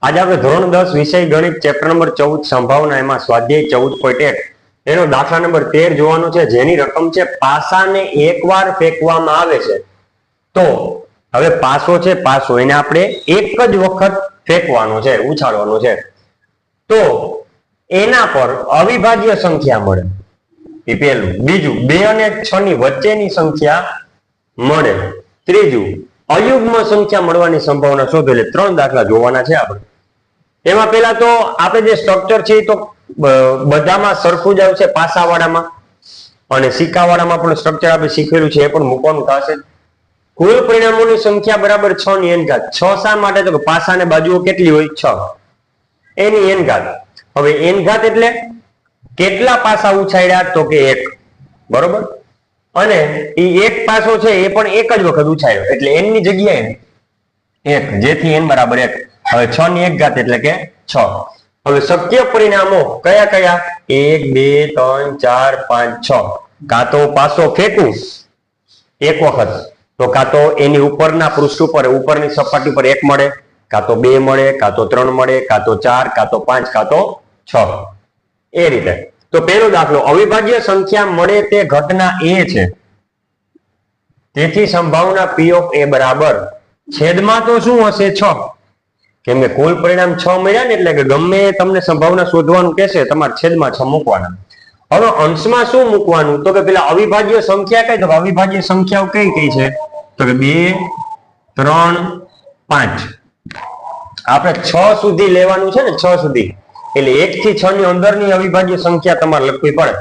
આજે આપણે ધોરણ 10 વિષય ગણિત ચેપ્ટર નંબર 14 સંભાવના એમાં સ્વાધ્યાય 14.1 એનો દાખલા નંબર 13 જોવાનો છે, જેની રકમ છે પાસાને એકવાર ફેંકવામાં આવે છે. તો હવે પાસો છે, પાસો એને આપણે એક જ વખત ફેંકવાનો છે, ઉછાળવાનો છે. તો એના પર અવિભાજ્ય સંખ્યા મળે, એ પહેલું. બીજું, 2 અને 6 ની વચ્ચેની સંખ્યા મળે. ત્રીજું, અયુગ્મ સંખ્યા મળવાની સંભાવના શોધો. એટલે 3 દાખલા જોવાના છે આપણે. એમાં પેલા તો આપણે જે સ્ટ્રક્ચર છે તો બધામાં સરખું જ આવશે, પાસાવાળામાં અને સિક્કાવાળામાં પણ સ્ટ્રક્ચર આપણે શીખેલું છે, એ પણ મૂકવાનું થશે. કુલ પરિણામોની સંખ્યા બરાબર 6 ની n ઘાત. 6 શા માટે? તો કે પાસાને બાજુઓ કેટલી હોય? 6, એની n ઘાત. હવે n ઘાત એટલે કેટલા પાસા ઉછાળ્યા? તો કે 1, બરોબર. અને એ એક પાસો છે એ પણ એક જ વખત ઉછાળ્યો, એટલે n ની જગ્યાએ 1, જેથી n બરાબર 1. હવે 6 ની 1 ઘાત એટલે કે 6. હવે શક્ય પરિણામો કયા કયા? 1, 2, 3, 4, 5, 6. કાં તો પાસો ફેંકું એક વખત, તો કાં તો એની ઉપરના પૃષ્ઠ ઉપર, ઉપરની સપાટી પર 1 મળે, કાં તો 2 મળે, કાં તો 3 મળે, કાં તો 4, કાં તો 5, કાં તો 6. એ રીતે. તો પહેલો દાખલો, અવિભાજ્ય સંખ્યા મળે તે ઘટના એ છે, તેથી સંભાવના P of A બરાબર છેદમાં તો શું હશે? 6. કેમ કે કુલ પરિણામ 6 મળ્યા ને, એટલે કે ગમે તમને સંભાવના શોધવાનું કહેશે, તમારે છેદમાં 6 મૂકવાના. હવે અંશમાં શું મૂકવાનું? તો કે પેલા અવિભાજ્ય સંખ્યા કઈ? તો અવિભાજ્ય સંખ્યાઓ કઈ કઈ છે? તો કે 2, 3, 5. આપણે 6 સુધી લેવાનું છે ને, 6 સુધી. એટલે 1 થી 6 ની અંદરની અવિભાજ્ય સંખ્યા તમારે લખવી પડે.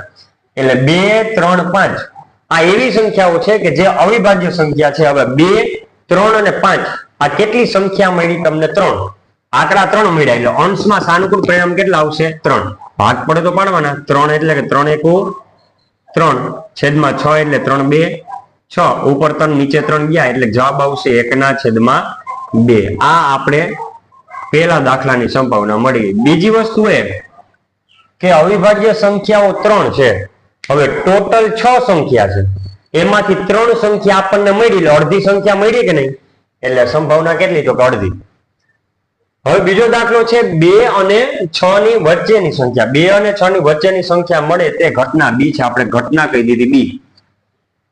એટલે 2, 3, 5 આ એવી સંખ્યાઓ છે કે જે અવિભાજ્ય સંખ્યા છે. હવે 2, 3 અને 5 આ કેટલી સંખ્યા મળી તમને? 3. આંકડા 3 મળ્યા, એટલે અંશમાં સાનુકૂળ પરિણામ કેટલા આવશે? 3. ભાગ પડે તો પાડવાના. 3 એટલે કે 3 1 3, છેદમાં 6 એટલે 3 2 6, ઉપર 3 નીચે 3 ગયા, એટલે જવાબ આવશે 1/2. આ આપણે પહેલા દાખલાની સંભાવના મળી ગઈ. બીજી વસ્તુ એ કે અવિભાજ્ય સંખ્યાઓ 3 છે. હવે ટોટલ 6 સંખ્યા છે, એમાંથી 3 સંખ્યા આપણને મળી, એટલે અડધી સંખ્યા મળી કે નહીં? એટલે સંભાવના કેટલી? તો કે અડધી. હવે બીજો દાખલો છે 2 અને 6 ની વચ્ચેની સંખ્યા. 2 અને 6 ની વચ્ચેની સંખ્યા મળે તે ઘટના B છે. આપણે ઘટના કહી દીધી B.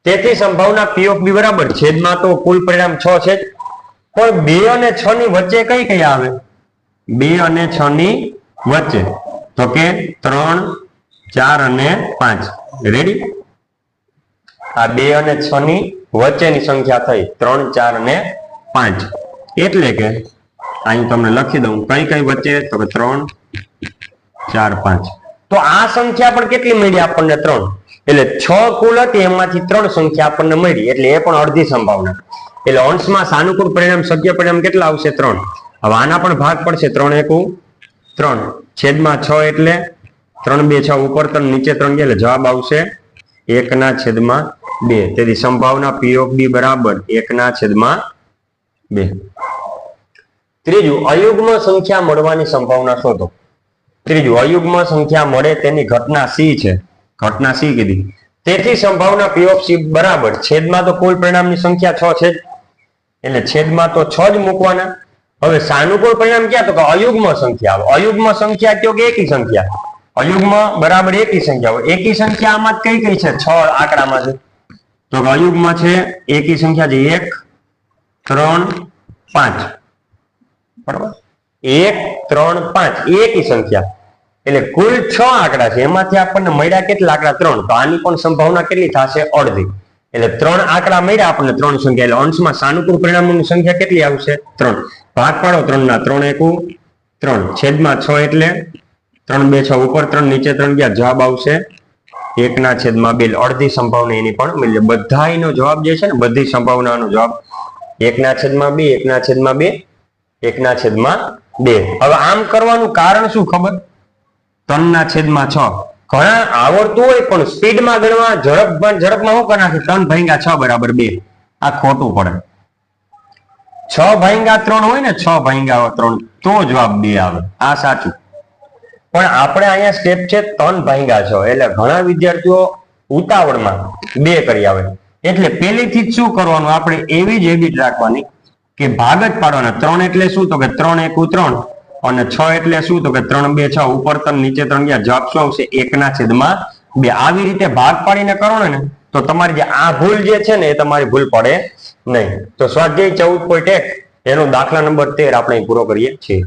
તેથી સંભાવના P of B બરાબર છેદમાં તો કુલ પરિણામ 6 છે જ, પણ 2 અને 6 ની વચ્ચે કઈ કઈ આવે? 2 અને 6 ની વચ્ચે તો કે 3, 4 અને 5. રેડી? આ 2 અને 6 ની વચ્ચેની સંખ્યા થઈ 3, 4 અને 5. એટલે કે અહીં તમને લખી દઉં કઈ કઈ વચ્ચે? તો કે 3, 4, 5. તો આ સંખ્યા પણ કેટલી મળી આપણને? 3. એટલે 6 કુલ હતી, એમાંથી 3 સંખ્યા આપણને મળી, એટલે એ પણ અડધી સંભાવના. એટલે અંશમાં સાનુકૂળ પરિણામ, શક્ય પરિણામ કેટલા આવશે? 3. હવે આના પણ ભાગ પડશે. 3 1 3, છેદમાં 6 એટલે 3 2 6, ઉપર 3 નીચે 3 ગયા, એટલે જવાબ આવશે 1/2. તેથી સંભાવના P of B બરાબર 1/2. ત્રીજું, અયુગ્મ સંખ્યા મળવાની સંભાવના શોધો. ત્રીજું, અયુગ્મ સંખ્યા મળે તેની ઘટના C છે. ઘટના C કીધી, તેથી સંભાવના P of C બરાબર છેદમાં તો કુલ પરિણામની સંખ્યા 6 છે, એટલે છેદમાં તો 6 જ મૂકવાના. હવે સાનુકૂળ પરિણામ ક્યાં? તો કે અયુગ્મ સંખ્યા. અયુગ્મ સંખ્યા કયો કે એકી સંખ્યા? અયુગ્મ બરાબર એકી સંખ્યા હોય. એકી સંખ્યા આમાં કઈ કઈ છે? 6 આંકડામાં છે. તો કે અયુગ્મ છે એકી સંખ્યા છે 1, 3, 5. બરાબર? 1, 3, 5 એકી સંખ્યા. એટલે કુલ 6 આંકડા છે, એમાંથી આપણને મળ્યા કેટલા આંકડા? 3. તો આની પણ સંભાવના કેટલી થશે? અડધી. એટલે 3 આંકડા મળ્યા આપણને, 3 સંખ્યા. એટલે અંશમાં સાનુકૂળ પરિણામોની સંખ્યા કેટલી આવશે? 3. ભાગ પાડો 3 ના. 3 1 3, છેદમાં 6 એટલે 3 2 6, ઉપર 3 નીચે 3 ગયા, જવાબ આવશે 1/2. અડધી સંભાવના એની પણ મળી. બધાનો જવાબ જે છે ને, બધી સંભાવનાનો જવાબ 1/2, 1/2, 1/2. હવે આમ કરવાનું કારણ શું ખબર? 3/6. ઘણા આવડતું હોય પણ સ્પીડમાં ગણવા, ઝડપમાં શું કરી નાખે? 3/6 બરાબર 2. આ ખોટું પડે. 6/3 હોય ને, 6/3 તો જવાબ 2 આવે. આ સાચું. પણ આપણે અહીંયા સ્ટેપ છે 3/6, એટલે ઘણા વિદ્યાર્થીઓ ઉતાવળમાં 2 કરી આવે. એટલે પહેલેથી જ શું કરવાનું? આપણે એવી જ હેબિટ રાખવાની કે ભાગ જ પાડવાના. 3 એટલે શું? તો કે 3 1 3, અને 6 એટલે શું? તો કે 3 2 6 ઉપર 3 નીચે 3 ગયા, જવાબ શું આવશે? 1/2. આવી રીતે ભાગ પાડીને કરો ને તો તમારી જે આ ભૂલ જે છે ને એ તમારી ભૂલ પડે નહીં. તો સ્વાધ્યાય 14.1 એનો દાખલા નંબર 13 આપણે પૂરો કરીએ છીએ.